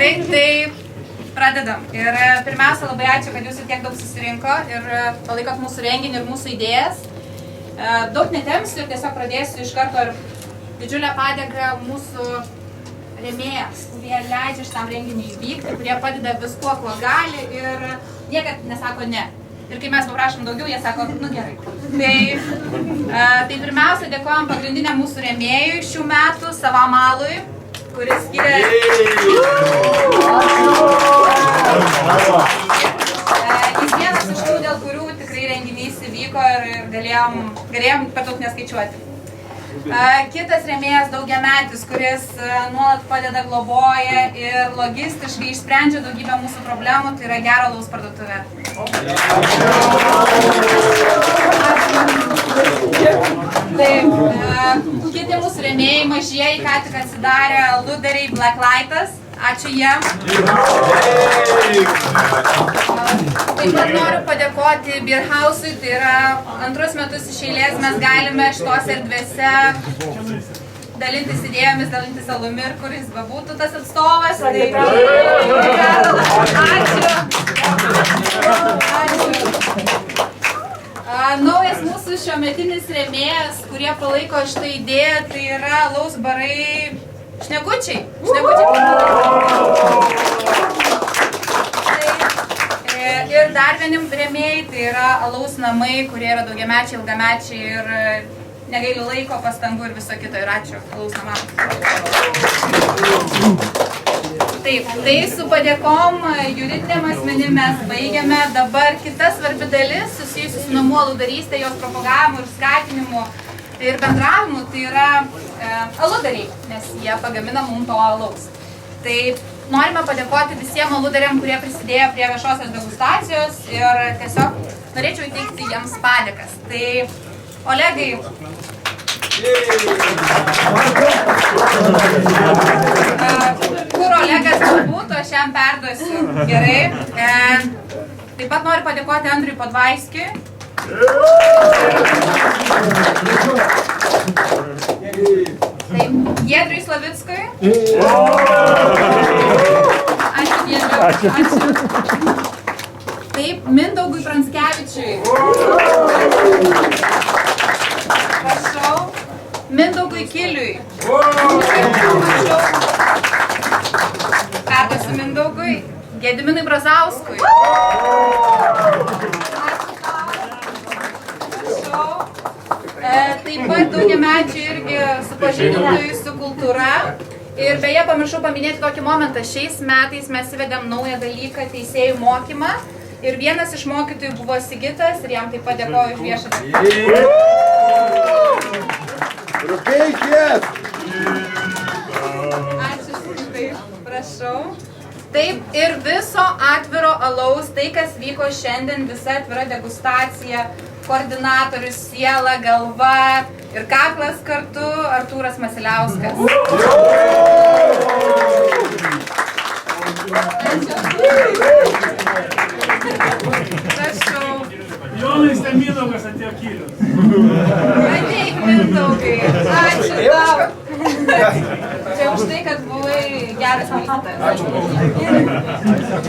Gerai, tai pradedam. Ir pirmiausia, labai ačiū, kad jūsų tiek daug susirinko ir palaikot mūsų renginį ir mūsų idėjas. Daug netempsiu ir tiesiog pradėsiu iš karto ir didžiulę padėką mūsų rėmėjams, kurie leidžia šitam renginiui įvykti, kurie padeda viskuo, kuo gali ir niekad nesako ne. Ir kai mes paprašom daugiau, jie sako, nu gerai. Tai pirmiausia, dėkojam pagrindiniam mūsų rėmėjui šių metų Savam alui, kuris skiria... Jis vienas iš tų, dėl kurių tikrai renginys įvyko ir galėjom per daug neskaičiuoti. Kitas rėmėjas daugiametis, kuris nuolat padeda, globoja ir logistiškai išsprendžia daugybę mūsų problemų, tai yra Gero alaus parduotuvė. Taip, kiti mūsų rėmėjai mažieji, ką tik atsidarė aludariai Blacklightas. Ačiū jiem. Taip pat noriu padėkoti Beer House'ui, tai yra antrus metus iš eilės mes galime šitos erdvėse dalintis idėjomis, dalintis alumi ir kuris bebūtų tas atstovas. Ačiū. Naujas mūsų šiuometinis rėmėjas, kurie palaiko šitą idėją, tai yra alaus barai Šnekučiai. Ir dar vienim rėmėjai, tai yra alaus namai, kurie yra daugiamečiai, ilgamečiai ir negaili laiko, pastangų ir viso kito. Ir ačiū alaus namam. Taip, tai su padėkom juridiniam asmenim mes baigiame. Dabar kita svarbi dalis susijusi su namų aludarystė, jos propagavimu ir skatinimu ir bendravimu, tai yra aludariai, nes jie pagamina mums to alaus. Tai norime padėkoti visiems aludariam, kurie prisidėjo prie viešosios degustacijos ir tiesiog norėčiau įteikti jiems padėkas. Tai Olegai, kur Olegas būtų, aš jam perduosiu. Gerai. Taip pat noriu padėkoti Andriui Podvaiskiui. Taip, Giedriui Slavickui. Ačiū Giedriui. Ačiū. Taip, Mindaugui Pranskevičiui. Prašau. Mindaugui Kiliui. Prašau. Perduosiu Mindaugui. Gediminui Brazauskui. Taip pat daugiamečiai irgi supažindintojai su kultūra. Ir beje, pamiršau paminėti tokį momentą. Šiais metais mes įvedėm naują dalyką teisėjų mokymą. Ir vienas iš mokytojų buvo Sigitas ir jam taip pat dėkoju už viešą darbą. Ačiū Sigitai, prašau. Taip, ir viso atviro alaus, tai kas vyko šiandien, visa atvira degustacija, koordinatorius, siela, galva ir kaklas kartu, Artūras Masiliauskas. Prašau. Jonas ten Mindaugas atėjo Kilius. Ateik, Mindaugai. Ačiū tau. Čia už tai, kad buvai geras mokytojas. Ačiū.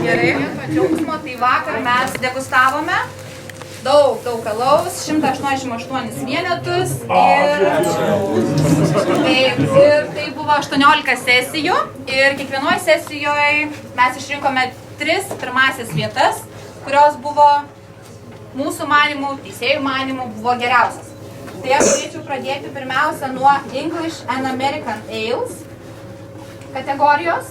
Gerai, džiaugsmo, tai vakar mes degustavome daug alaus, 188 vienetus ir tai buvo 18 sesijų ir kiekvienoje sesijoje mes išrinkome 3 pirmasias vietas, kurios buvo mūsų manimų, teisėjų manimų buvo geriausias. Tai aš norėčiau pradėti pirmiausia nuo English and American Ales kategorijos.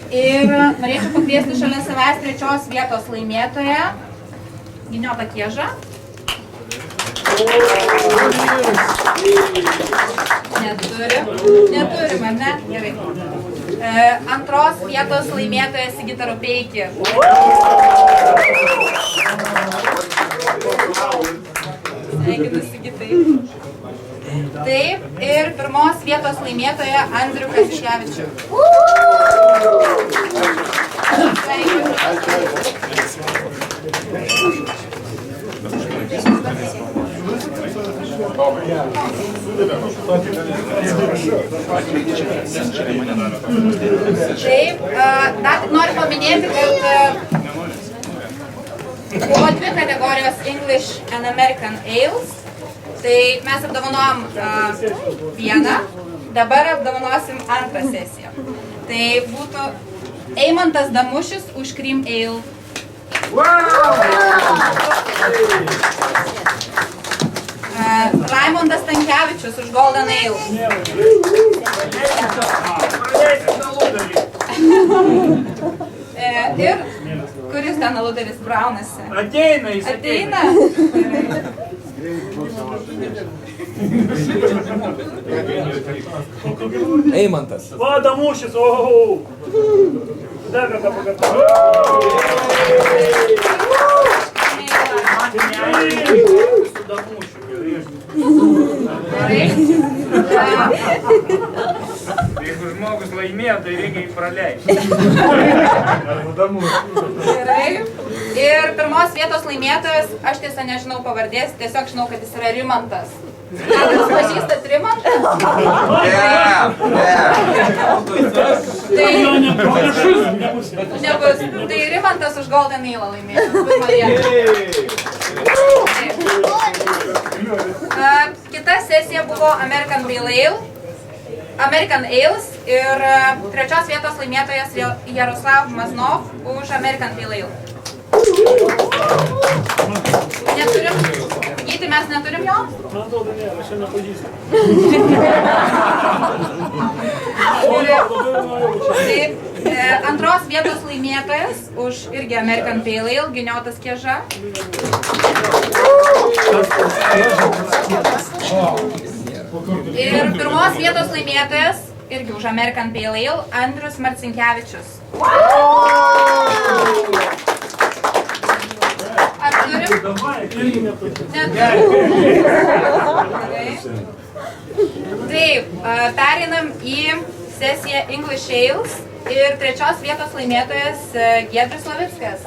Ir norėčiau pakviesti šalia savęs 3 vietos laimėtoją, Giniotą Kiežą. Neturim, ar ne? Gerai. 2 vietos laimėtojas Sigitą Rupeikį. Sveikinu Sigitai. Taip, ir 1 vietos laimėtoja Andrių Kasiškevičių. Sveikinu. Taip, dar tik noriu paminėti, kad buvo 2 kategorijos English and American Ales. Tai mes apdovanojom vieną, dabar apdovanosim antrą sesiją. Tai būtų Eimantas Damušis už Cream Ale. Raimondas Stankevičius už Golden Ale. Ir kuris ten aludaris braunasi? Ateina, jis Ateina? Eimantas. Va, Damušis, oho. Dar kartą pakartosiu. Su Damušiu. Jeigu žmogus laimėjo, tai reikia jį praleisti. Gerai. Ir pirmos vietos laimėtojas, aš tiesa nežinau pavardės, tiesiog žinau, kad jis yra Rimantas. Ar jūs pažįstat Rimantą? Nebus. Tai Rimantas už Golden Ale laimėjo. Kita sesija buvo American Ales ir trečios vietos laimėtojas Jaroslav Maznov už American Pale Ale. Neturim? Gyti, mes neturim jo? Man atrodo, ne, aš čia nepažįstu. Antros vietos laimėtojas už irgi American Pale Ale, Giniotas Kieža. Ir pirmos vietos laimėtojas irgi už American Pale Ale, Andrius Marcinkevičius. Ar turim? Neturim. Taip, pereinam į sesiją English Ales ir trečios vietos laimėtojas Giedrius Slavickas.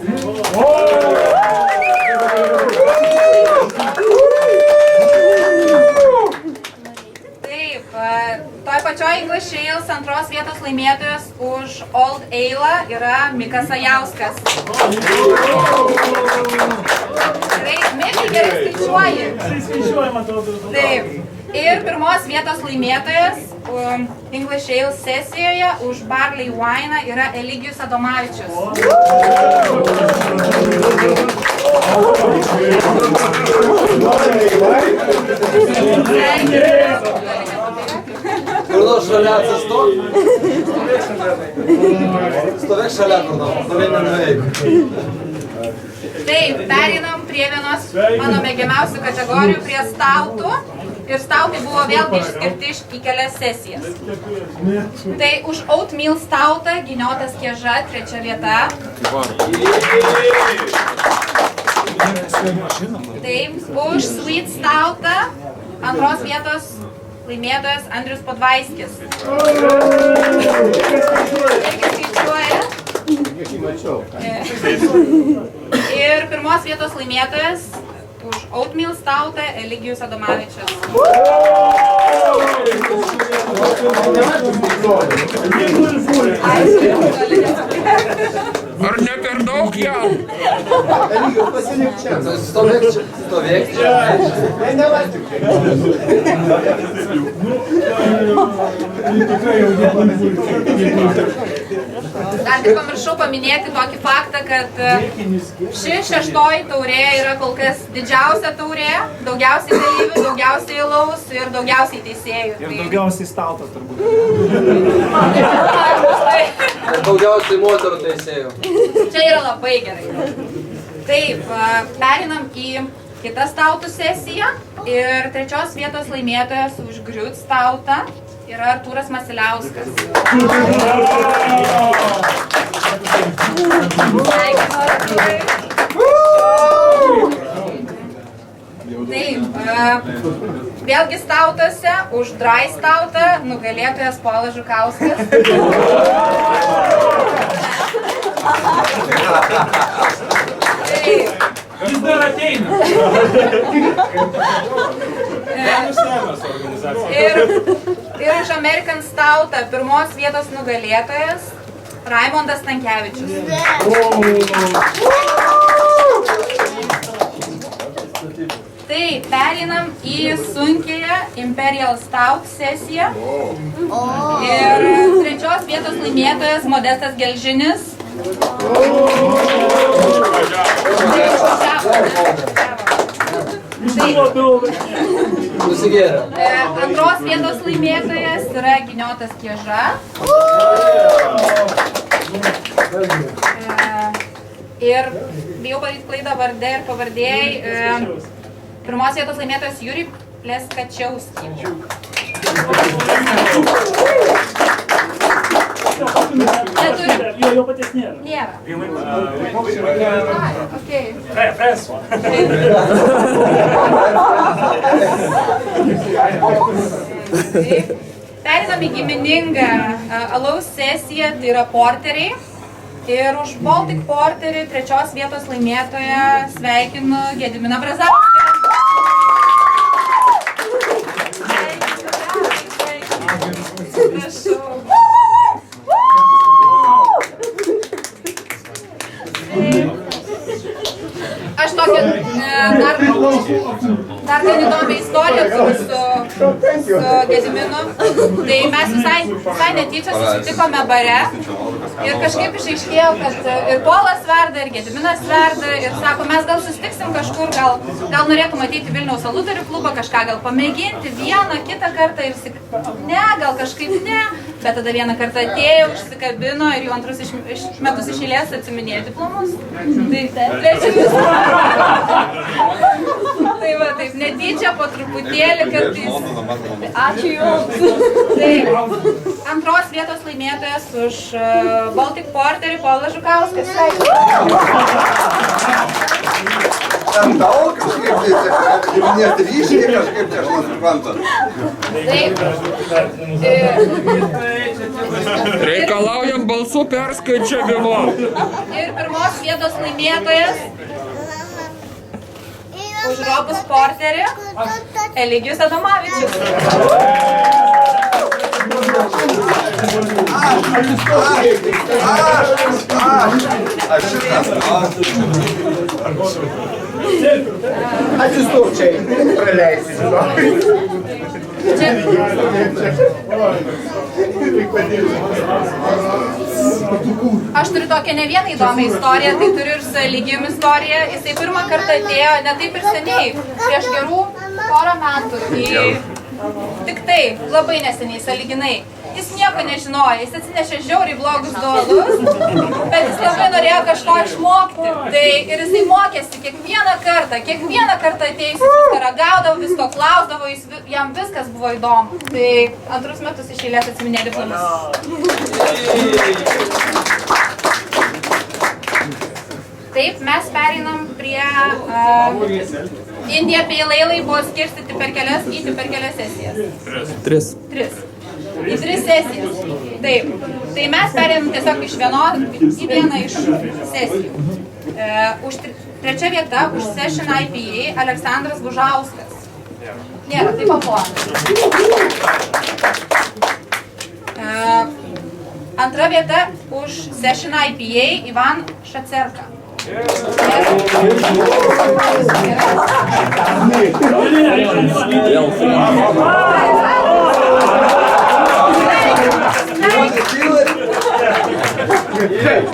Taip, toj pačioj English Ales antros vietos laimėtojas už Old Ale yra Mikas Ajauskas. Mikai gerai skaičiuoji. Skaičiuoja, man atrodo. Taip. Ir pirmos vietos laimėtojas English Ale sesijoje už Barley Wine yra Eligijus Adomavičius. Kur nors šalia atsistok? Stovėk šalia kur nors, stovėk nenuveik. Taip, pereinam prie vienos mano mėgiamiausių kategorijų, prie stautų. Ir stautai buvo vėlgi išskirti į kelias sesijas. Tai už Oatmeal stautą Giniotas Kieža, 3 vieta. Taip, už Sweet stautą antros vietos laimėtojas Andrius Podvaiskis. Irgi skaičiuoja. Ir pirmos vietos laimėtojas už Oatmeal stautą Eligijus Adomavičius. Ar ne per daug jam? Stovėk čia. Stovėk čia. Dar tik pamiršau paminėti tokį faktą, kad ši 6-oji taurė yra kol kas didžiausia taurė, daugiausiai dalyvių, daugiausiai alaus ir daugiausiai teisėjų. Ir daugiausiai stautas turbūt. Daugiausiai moterų teisėjų. Čia yra labai gerai. Taip, perinam į kitą stautų sesiją ir trečios vietos laimėtojas už Griut stautą yra Artūras Masiliauskas. Taip, vėlgi stautose už Dry stautą nugalėtojas Polas Žukauskas. Jis dar ateina. Ir už American Stoutą pirmos vietos nugalėtojas Raimondas Stankevičius. Tai pereinam į sunkiąją Imperial Stout sesiją. Ir trečios vietos laimėtojas Modestas Gelžinis. Antros vietos laimėtojas yra Giniotas Kieža. Ir bijau padaryti klaidą varde ir pavardėjai. Pirmos vietos laimėtojas Juri Pleskačiauski. Jo paties nėra. Nėra. Okay. François. Pereinam į giminingą alaus sesiją, tai yra porteriai. Ir už Baltic Porterį trečios vietos laimėtoją sveikinu Gediminą Brazauską. Prašau. Aš tokią dar gan įdomią istoriją turiu su Gediminu. Tai mes visai netyčia susitikome bare ir kažkaip išaiškėjo, kad ir Polas verda, ir Gediminas verda ir sako, mes gal susitiksim kažkur, gal norėtų matyti Vilniaus aludarių klubą, kažką gal pamėginti vieną, kitą kartą ir ne, gal kažkaip ne. Bet tada vieną kartą atėjo, užsikabino ir jau antrus metus iš eilės atsiminėjo diplomus. Tai trečiamis. Tai va, taip, netyčia po truputėlį kartais. Ačiū Jums. Tai antros vietos laimėtojas už Baltic Porterį Polas Žukauskas. Ten daug kažkaip, net ryškiai kažkaip, aš nesuprantu. Reikalaujam balsų perskaičiavimo. Ir pirmos vietos laimėtojas už Robus Porterį Eligijus Adomavičius. Atsistukčiai praleisi, Aš turiu tokią ne vieną įdomią istoriją, tai turiu ir su Eligijum istoriją. Jisai pirmą kartą atėjo, ne taip ir seniai, prieš gerų porą metų, tik tai, labai neseniai, sąlyginai. Jis nieko nežinojo, jis atsinešė žiauriai blogus dualus, bet jis labai norėjo kažko išmokti. Tai ir jisai mokėsi kiekvieną kartą atėjus, jis viską ragaudavo, visko klausdavo, jam viskas buvo įdomu. Tai antrus metus iš eilės atsiminė diplomus. Taip, mes pereinam prie India Pale Ale buvo skirstyti per kelias sesijas. Tris. Į 3 sesijas. Taip. Tai mes perėmėm tiesiog iš į vieną iš sesijų. Už trečia vieta, už Session IPA, Aleksandras Bužauskas. Nėra, tai papuola. Antra vieta, už Session IPA, Ivan Šacerka.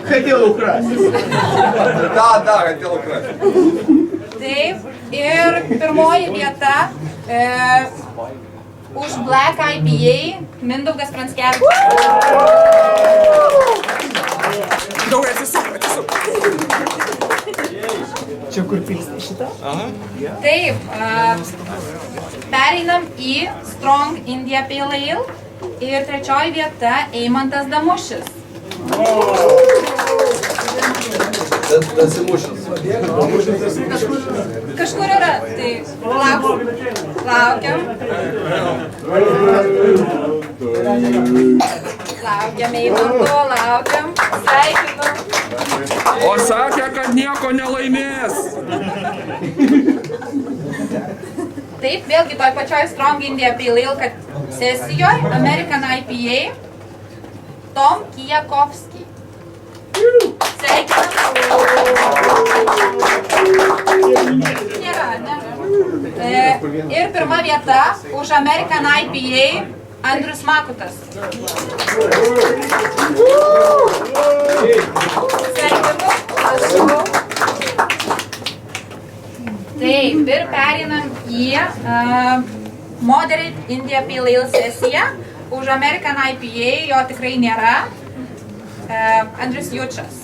Хотел украсть. Да, хотел украсть. Taip, ir pirmoji vieta už Black IPA Mindaugas Pranskevičius. Daug atsisuk. Čia kur pilsti šitą? Taip, pereinam į Strong India Pale Ale ir trečioji vieta Eimantas Damušis. Dasimušęs. Kažkur yra, tai laukiam. Laukiam Eimanto, laukiam. Sveikinu. O sakė, kad nieko nelaimės. Taip, vėlgi toj pačioj Strong India Pale Ale sesijoje American IPA Tom Kijakovski. Sveikinam. Nėra. Ir pirma vieta už American IPA Andrius Makutas. Sveikinu. Taip, ir pereinam į Moderate India Pale Ale sesiją. Už American IPA jo tikrai nėra. Andrius Jučas.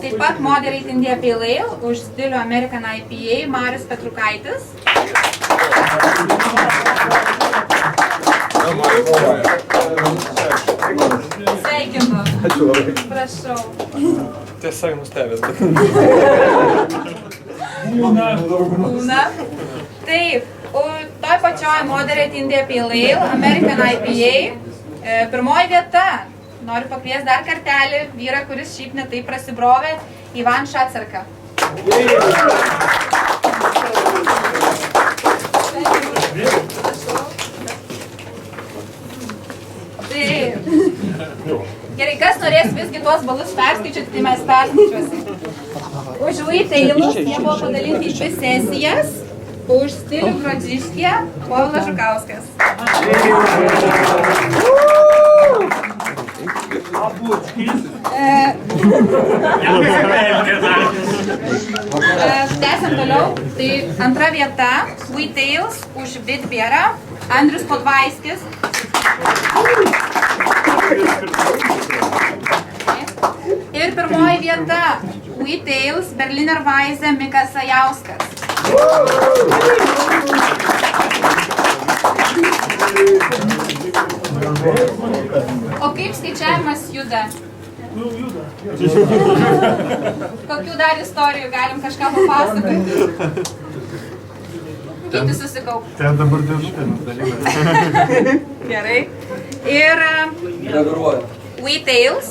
Taip pat Moderate India Pale Ale už stilių American IPA Marius Petrukaitis. Sveikinu. Prašau. Tiesiog nustebęs. Būna. Taip, toj pačioj Moderate India Pale Ale American IPA pirmoji vieta. Noriu pakviesti dar kartelį vyrą, kuris šiaip netai prasibrovė, Ivan Šacarka. Gerai, kas norės visgi tuos balus perskaičiuoti, tai mes perskaičiuosim. Už Wheat Ale'us jie buvo padalinti į 2 sesijas, už stilių Grodziškė Povilas Žukauskas. Tęsiam toliau. Tai antra vieta Wheat Ale'us už Bitbierą Andrius Podvaiskis. Ir pirmoji vieta Wheat Ale'us Berliner Weisse Mikas Sajauskas. O kaip skaičiavimas juda? Juda. Kokių dar istorijų galim kažką papasakoti? Kiti susikaup. Ten dabar dėl špinų dalykas. Gerai. Ir Wheat Ale'us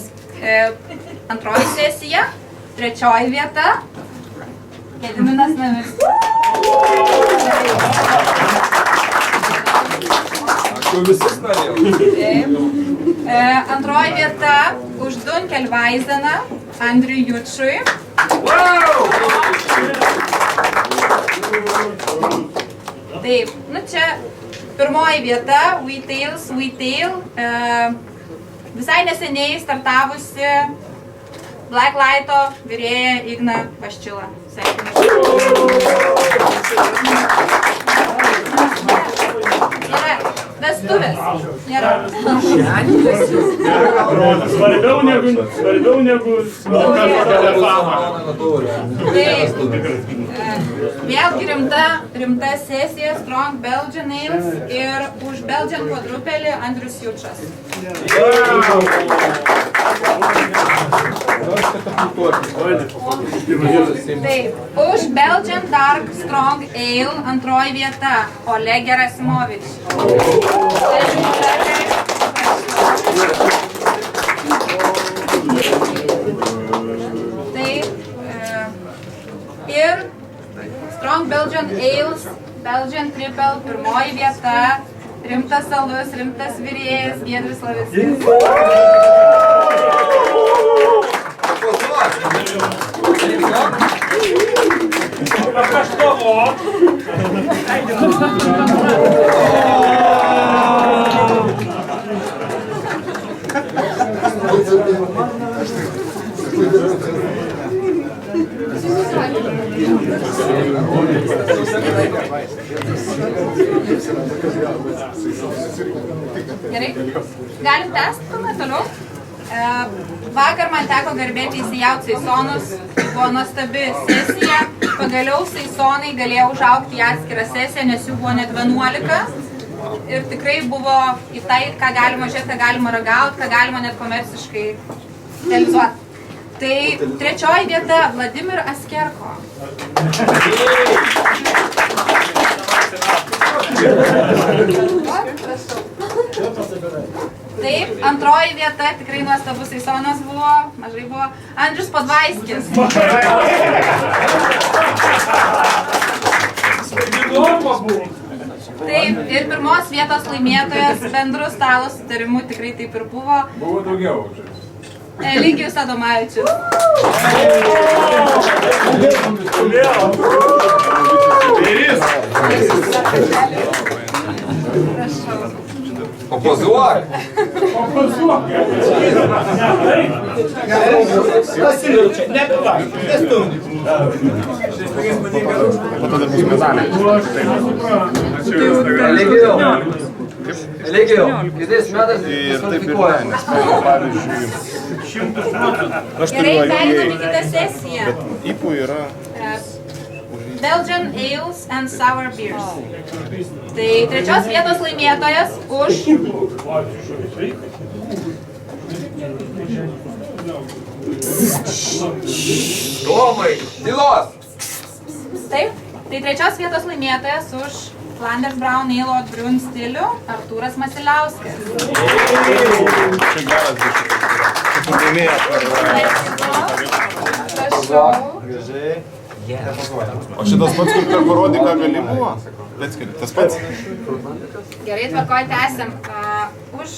antroji sesija, trečioji vieta Gediminas Namis. Visus norėjau. Antroji vieta už Dunkelweiseną Andriui Jučui. Taip, nu čia pirmoji vieta Wheat Ale'us, Wheat Ale. Visai neseniai startavusi Black Light'o virėja Igna Paščila. Sveikinu. Nėra. Vestuvės. Nėra. Svarbiau negu Taip. Vėlgi rimta sesija Strong Belgian Ales ir už Belgian quadrupelį Andrius Jučas. Taip, už Belgian Dark Strong Ale antroji vieta Oleg Gerasimovič. Taip, ir Strong Belgian Ales, Belgian Triple, pirmoji vieta, rimtas alus, rimtas virėjas, Giedrius Slavickis. Gerai, galim tęsti toliau. Vakar man teko garbė teisėjauti Saisonus, buvo nuostabi sesija, pagaliau Saisonai galėjo užaugti į atskirą sesiją, nes jų buvo net 11 ir tikrai buvo į tai, ką galima žiūrėti, ką galima ragauti, ką galima net komerciškai realizuoti. Tai trečioji vieta Vladimir Askerko. Taip, antroji vieta, tikrai nuostabus Eisonas buvo, mažai buvo, Andrius Podvaiskis. Taip, ir pirmos vietos laimėtojas bendru stalo sutarimu tikrai taip ir buvo. Buvo daugiau. Eligijus Adomavičius. Papozuok. Eligijau, kitais metais diskvalifikuojamas. Gerai, pereinam į kitą sesiją. Įpų yra. Belgian Ales and Sour Beers. Tai trečios vietos laimėtojas už... Tomai, tylos. Taip, tai trečios vietos laimėtojas už Flanders Brown Ale Oat Brewing stilių Artūras Masiliauskas. Čia geras biškas. Čia pagaimėjo Prašau. O šitas pats, kur per parodį, ką gali buvo? Tas pats? Gerai, tvarkoj, tęsim. Už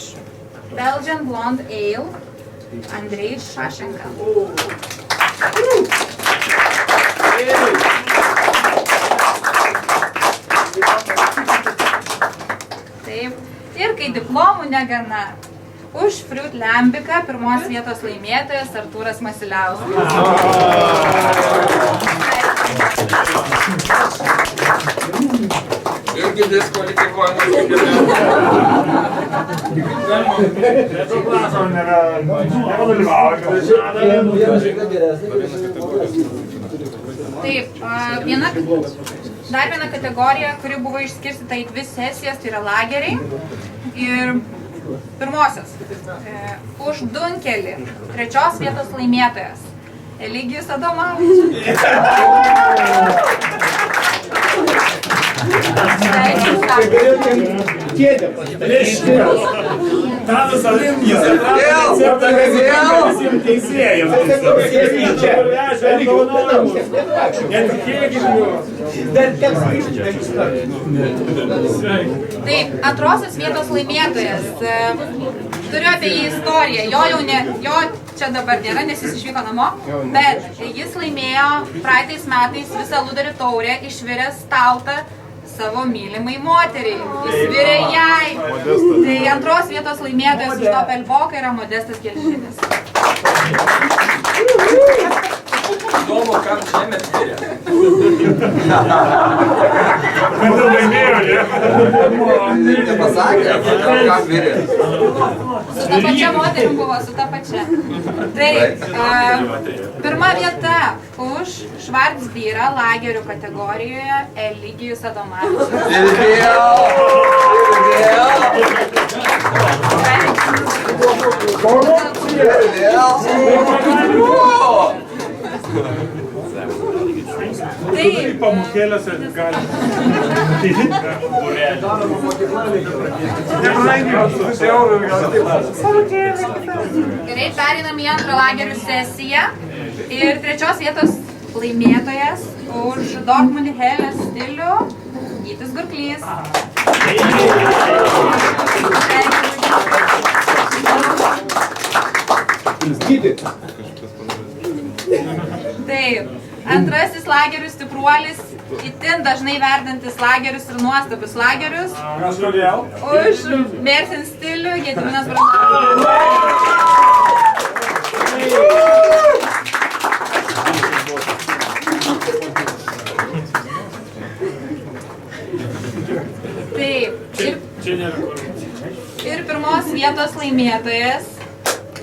Belgian Blonde Ale Andrei Šašenka. Taip. Ir kai diplomų negana, už Fruit Lembiką pirmos vietos laimėtojas Artūras Masiliauskas. Irgi diskvalifikuojamas. Taip, dar viena kategorija, kuri buvo išskirstyta į 2 sesijas, tai yra lageriai. Ir pirmosios, už Dunkelį, trečios vietos laimėtojas, Eligijus Adomavičius. Kėdę pasidaryti. Tadas Alimnis atrado receptą visiems teisėjams. Taip, antrosios vietos laimėtojas. Turiu apie jį istoriją. Jo čia dabar nėra, nes jis išvyko namo, bet jis laimėjo praeitais metais visą Ludarį taurę, išviręs staltą savo mylimai moteriai. Jis virė jai. Tai antros vietos laimėtojas už Opel Voką yra Modestas Gelžinis. Įdomu, kam šiemet virė. Kad ir laimėjo, ne? Nepasakė, kam virė. Su ta pačia moterim buvo, su ta pačia. Tai pirma vieta už Švarcbyrą lagerių kategorijoje Eligijus Adomavičius. Taip. Pamokėlėse galim. Gerai, pereinam į antrą lagerių sesiją. Ir trečios vietos laimėtojas už Dortmund Helle stilių Gytis Gurklys. Taip, antrasis lagerių stipruolis, itin dažnai verdantis lagerius ir nuostabius lagerius. Kažkodėl? Už Mersin stilių Gediminas Branavičius. Taip, ir pirmos vietos laimėtojas.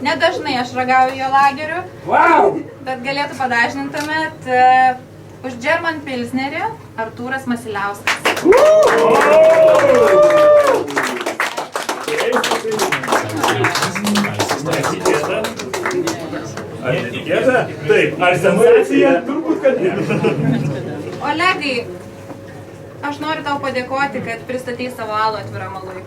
Nedažnai aš ragauju jo lagerių, bet galėtų padažnintumėt už German Pilsnerį Artūras Masiliauskas. Ar netikėta? Taip. Ar sensacija? Turbūt, kad ne. Olegai, aš noriu tau padėkoti, kad pristatei savo alų Atviram alui.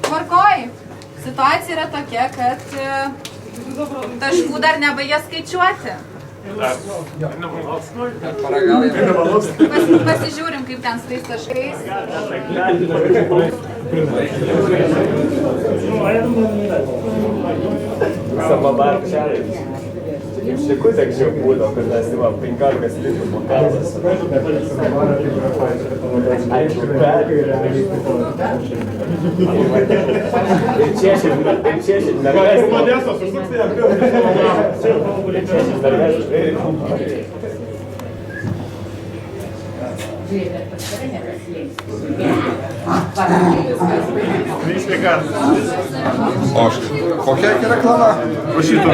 Tvarkoj. Situacija yra tokia, kad taškų dar nebaigė skaičiuoti. Pasižiūrim, kaip ten su tais taškais. Šikut anksčiau būdavo, kad mes 15 litrų bokalas. Aišku, ir češit mergaitės. Modestas, užsuks jam. Češit mergaitės. O kokia reklama? O šito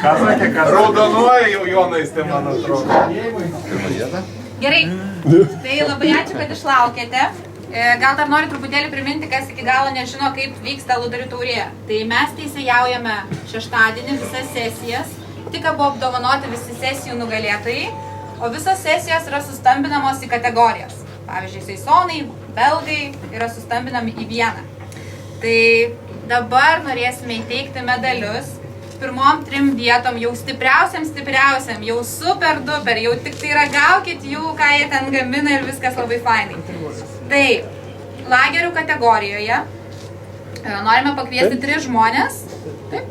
Ką sakė, kad raudonuoja jau Jonais, tai man atrodo. Gerai, tai labai ačiū, kad išlaukėte. Gal dar noriu truputėlį priminti, kas iki galo nežino, kaip vyksta Aludarių taurė. Tai mes teisėjaujame šeštadienį visas sesijas, tik buvo apdovanoti visi sesijų nugalėtojai, o visos sesijos yra sustambinamos į kategorijas. Pavyzdžiui, seisonai, belgai yra sustambinami į vieną. Tai dabar norėsime įteikti medalius pirmom 3 vietom, jau stipriausiam, jau super duper, jau tik tai ragaukit jų, ką jie ten gamina ir viskas labai fainai. Tai lagerių kategorijoje norime pakviesti 3 žmonės. Taip.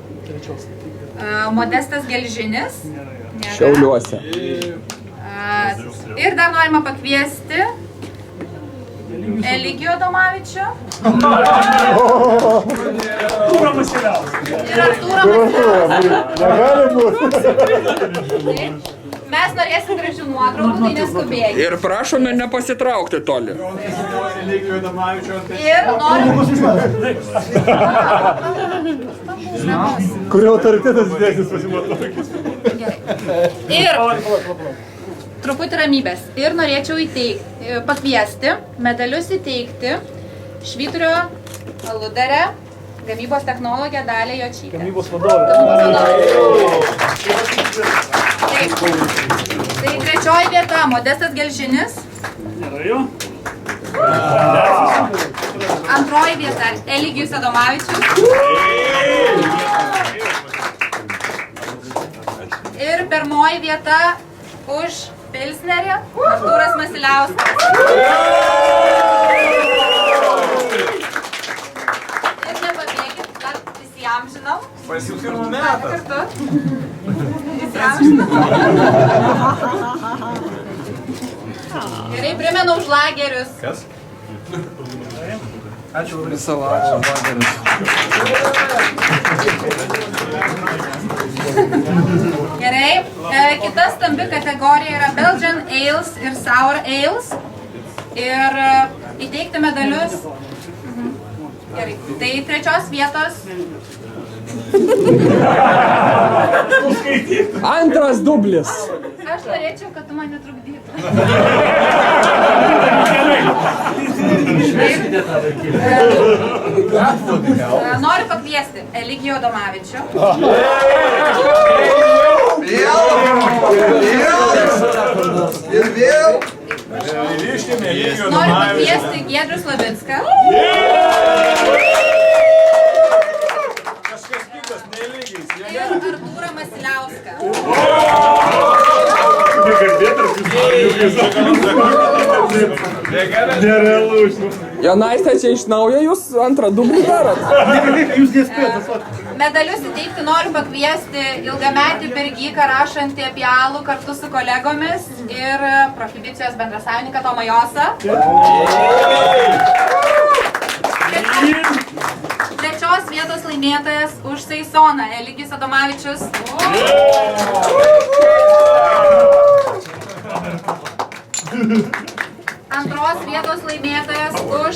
Modestas Gelžinis. Šiauliuose. Ir dar norime pakviesti Eligijų Adomavičių. Artūrą Masiliauską. Ir Artūrą Masiliauską. Mes norėsim gražių nuotraukų, tai neskubėkite. Ir prašome nepasitraukti toli. Ir norim... Kurio autoritetas didesnis pasimatuokis. Gerai. Ir truputį ramybės. Ir norėčiau pakviesti, medalius įteikti Švyturio Aludarę gamybos technologę Dalią Jočytę. Gamybos vadovė. Taip. Tai 3 vieta Modestas Gelžinis. 2 vieta Eligijus Adomavičius. Ir 1 vieta už Pilsnerį Artūras Masiliauskas. Ir nepabėgit, dar įsiamžinam. Pas jų pirmų metas. Kartu. Įsiamžinam. Gerai, primenu už lagerius. Kas? Ačiū visą ačiū, lagerius. Gerai, kita stambi kategorija yra Belgian Ales ir Sour Ales. Ir įteikti medalius. Gerai, tai 3 vietos. Antras dublis. Aš norėčiau, kad tu mane trukdytum. Noriu pakviesti Eligijų Adomavičių. Ir vėl. Noriu pakviesti Giedrių Slavicką. Kažkas kitas nelygiais. Ir Artūrą Masiliauską. Nerealus. Jonaiste, čia iš naujo jūs antrą dublį darot? Jūs nespėjote. Medalius įteikti noriu pakviesti ilgametį bergyką rašantį apie alų kartu su kolegomis ir prohibicijos bendrasavininką Tomą Josą. 3 vietos laimėtojas už Seisoną Eligijus Adomavičius. 2 vietos laimėtojas už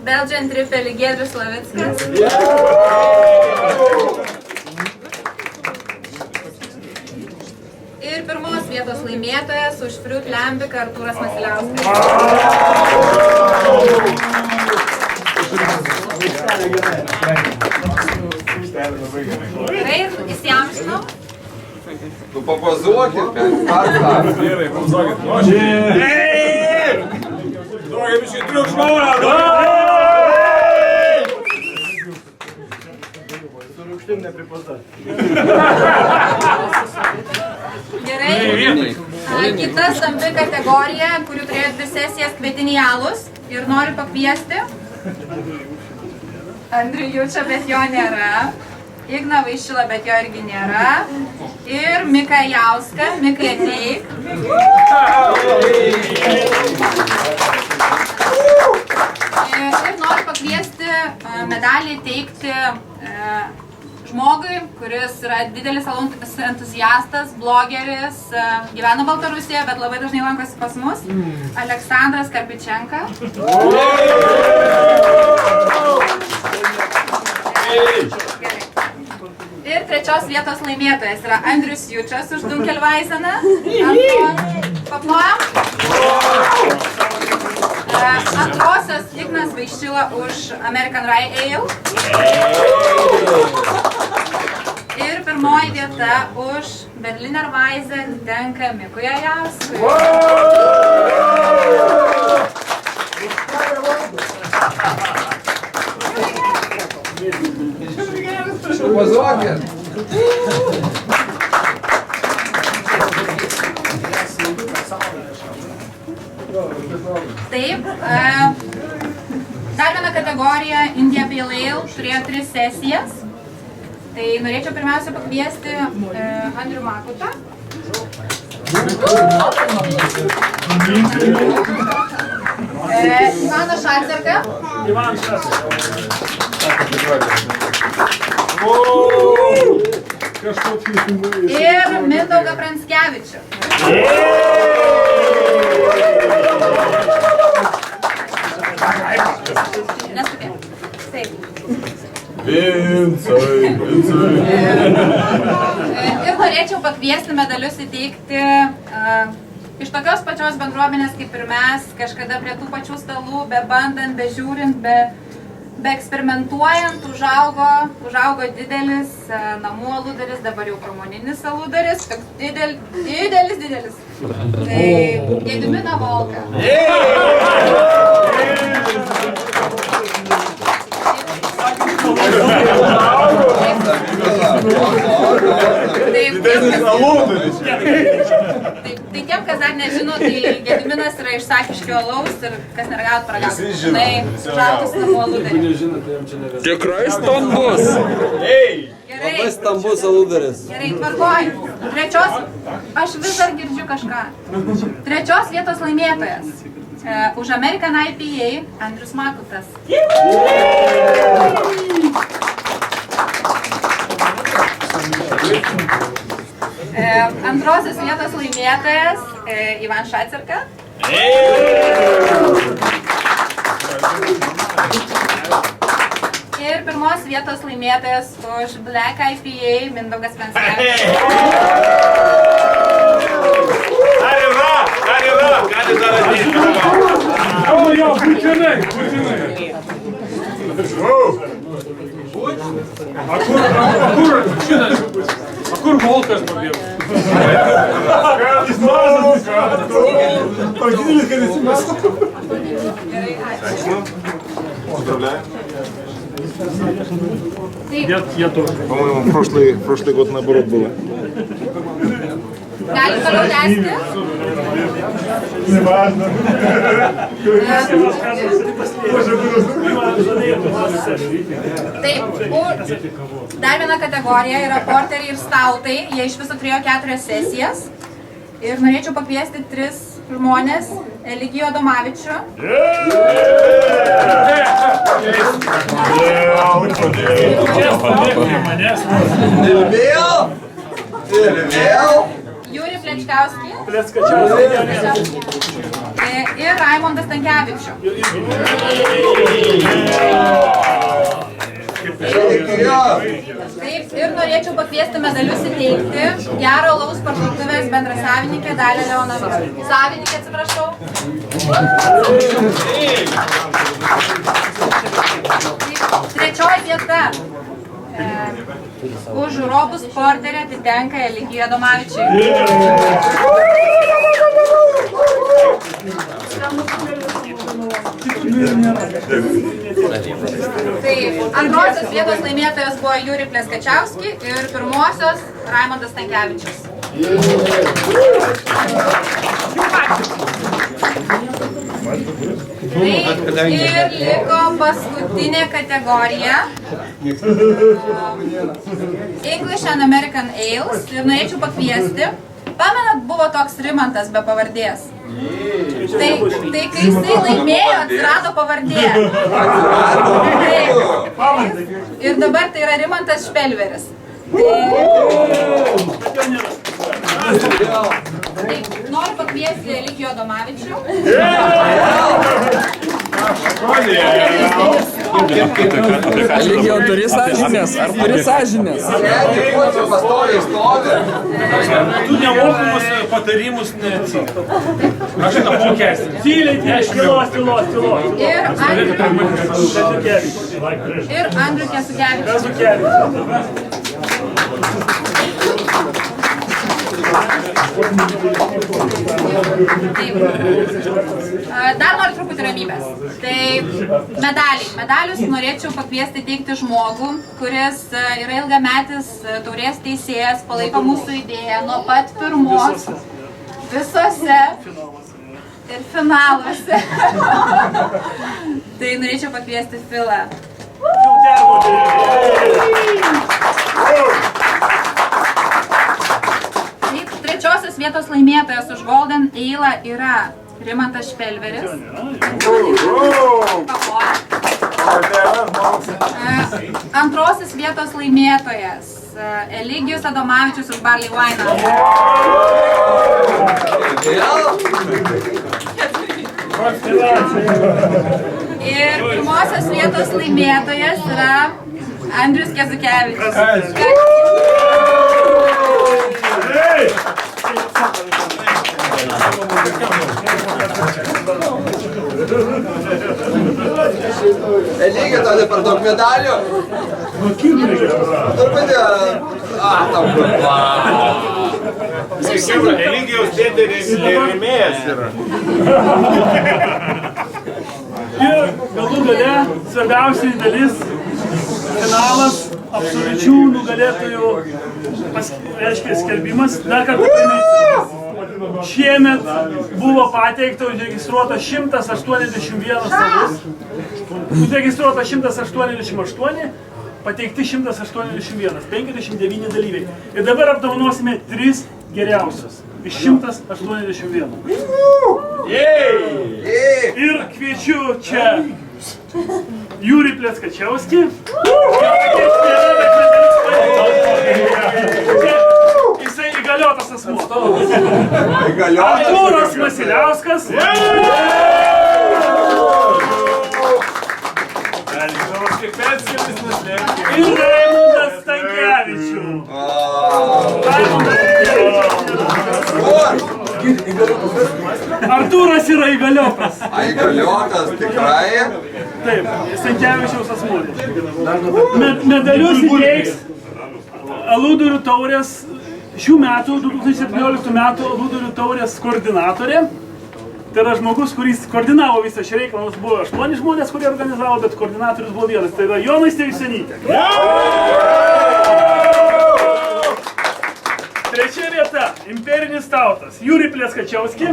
Belgian Tripelį Giedrius Slavickas. Ir 1 vietos laimėtojas už Fruit Lambiką Artūras Masiliauskas. Nu papozuokit, kartą. Gerai, pauzokit. Duokit biškai triukšmą. Su rūgštim nepripozduoti. Gerai. Kita stambi kategorija, kurių turėjo 2 sesijas kvietiniai alus ir noriu pakviesti Andrių Jučą, bet jo nėra. Igną Vaišilą, bet jo irgi nėra. Ir Miką Jauską. Mikai, ateik. Ir noriu pakviesti medalį teikti žmogui, kuris yra didelis alų entuziastas, blogeris, gyvena Baltarusijoje, bet labai dažnai lankosi pas mus. Aleksandras Karpičenka. Ir 3 vietos laimėtojas yra Andrius Jučas už Dunkelvaiseną. Paplojam. Antrosios Ignas Vaišila už American Rye Ale. Ir 1 vieta už Berliner Weisse tenka Mikui Jauskui. Papozuokit. Taip, dar viena kategorija India Pale Ale turėjo 3 sesijas. Tai norėčiau pirmiausia pakviesti Andrių Makutą. Ivaną Šalcerką. Ir Mindaugą Pranskevičių. Neskubėk. Taip. Vincai. Ir norėčiau pakviesti medalius įteikti iš tokios pačios bendruomenės kaip ir mes, kažkada prie tų pačių stalų, be bandant, be žiūrint, be eksperimentuojant, užaugo didelis namų aludaris, dabar jau pramoninis aludaris, toks didelis. Tai Gedimino Volka. Tai tiem, kas dar nežino, tai Gediminas yra iš Sakiškio alaus ir kas neragaut paragaut. Tai žaltas namų aludaris. Tikrai stambus. Labai stambus aludaris. Gerai, tvarkoj. 3, aš vis dar girdžiu kažką. 3 vietos laimėtojas. Už American IPA Andrius Makutas. Antrosios vietos laimėtojas Ivan Šacerka. Ir 1 vietos laimėtojas už Black IPA Mindaugas Pranskevičius. Dar yra, gali dar ateiti. Jo, būtinai. A kur Volkas pabėgo? Jis mazas, Погибли, конечно. Я тоже. По-моему, прошлый год наоборот было. Galim toliau tęsti. Неважно. Taip, dar viena kategorija yra porteriai ir stautai. Jie iš viso turėjo 4 sesijas. Ir norėčiau pakviesti 3 žmonės. Eligijų Adomavičių. Ir vėl. Jūrį Plečkauskį. Ir Raimondą Stankevičių. Taip, ir norėčiau pakviesti medalius įteikti Gero alaus parduotuvės bendrasavininkė Dalia Leonavičiūtė. Savininkė, atsiprašau. Trečioji vieta Už žiūrovų sporterį atitenka Eligijui Adomavičiui. Tai antrosios vietos laimėtojas buvo Juri Pleskačiauski ir pirmosios Raimondas Stankevičius. Tai ir liko paskutinė kategorija English and American Ales ir norėčiau pakviesti. Pamenat, buvo toks Rimantas be pavardės. Tai kai jisai laimėjo, atsirado pavardė. Ir dabar tai yra Rimantas Špelveris. Tai noriu pakviesti Eligijų Adomavičių. Eligijau, turi sąžinės? Ar turi sąžinės? Tu nemokamus patarimus neatsimti. Aš šitą mokėsiu. Tyliai, tylos. Ir Andrių Kesukevičius. Dar noriu truputį ramybės. Tai medalius norėčiau pakviesti teikti žmogų, kuris yra ilgametis taurės teisėjas, palaiko mūsų idėją nuo pat pirmos visose ir finaluose. Tai norėčiau pakviesti Filą. Trečiosios vietos laimėtojas už Golden Ale yra Rimantas Špelveris. Antrosios vietos laimėtojas Eligijus Adomavičius už Barley Wine. Ir pirmosios vietos laimėtojas yra Andrius Kesukevičius. Eligija, tau ne per daug medalių? Truputį... tam kur. Eligijaus tėteris rėmėjas yra. Ir galų gale svarbiausiai dalis, finalas, absoliučių nugalėtojų skelbimas. Dar kartą priminsiu. Šiemet buvo pateikta užregistruota 181 stalus. Užregistruota 188, pateikti 181, 59 dalyviai. Ir dabar apdovanosime 3 geriausius iš 181. Ir kviečiu čia Jurį Pleskačiauskį. Jisai įgaliotas asmuo. Artūras Masiliauskas. Ir Raimondas Stankevičius. Artūras yra įgaliotas. Įgaliotas, tikrai. Taip, Stankevičiaus asmuo. Medalius įteiks Aludarių taurės šių metų, 2017 metų Aludarių taurės koordinatorė. Tai yra žmogus, kuris koordinavo visą šį reikalą. Mums buvo 8 žmonės, kurie organizavo, bet koordinatorius buvo vienas. Tai yra Jonas Tevisenytė. Trečia vieta – imperinis tautas. Juri Pleskačiauski.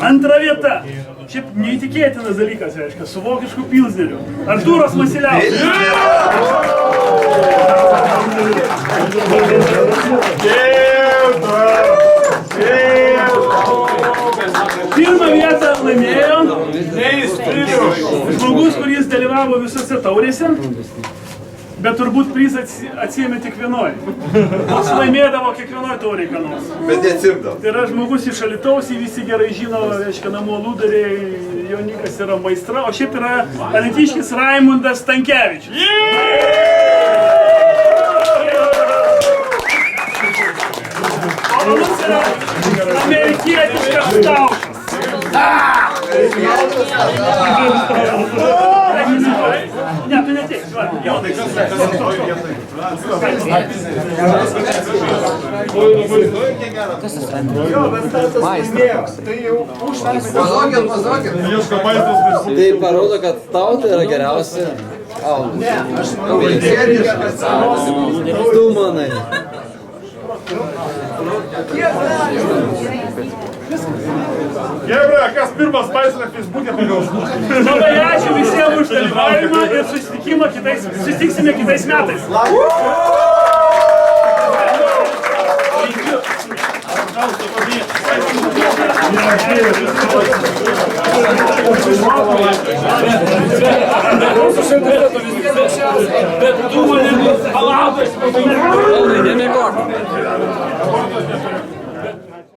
Antra vieta. Šiaip neįtikėtinas dalykas, reiškia, su vokišku pilsneriu. Artūras Masiliauskas. Pirmą vietą laimėjo žmogus, kuris dalyvavo visose taurėse, bet turbūt prizą atsiėmė tik vienoj. Jis laimėdavo kiekvienoj taurėj ką nors. Bet neatsirdo. Tai yra žmogus iš Alytaus, jį visi gerai žino, reiškia, namų aludariai, jaunikas yra maistra, o šiaip yra alytiškis Raimondas Stankevičius. Alus yra amerikietiškas taušas. Ne, tu neteik, va. Jo, tai kas Jo, bet tas laimėjo. Tai jau užtarsi. Pazokit. Ieško maistas. Tai parodo, kad tauta yra geriausia. Ne, aš manau, kad sėdiškas. Tu manai. Gebra, kas pirmas paisina Facebook'e pagaus? Labai ačiū visiems už dalyvavimą ir susitiksime kitais metais. Bet tu mane palaukai. Nemiegok.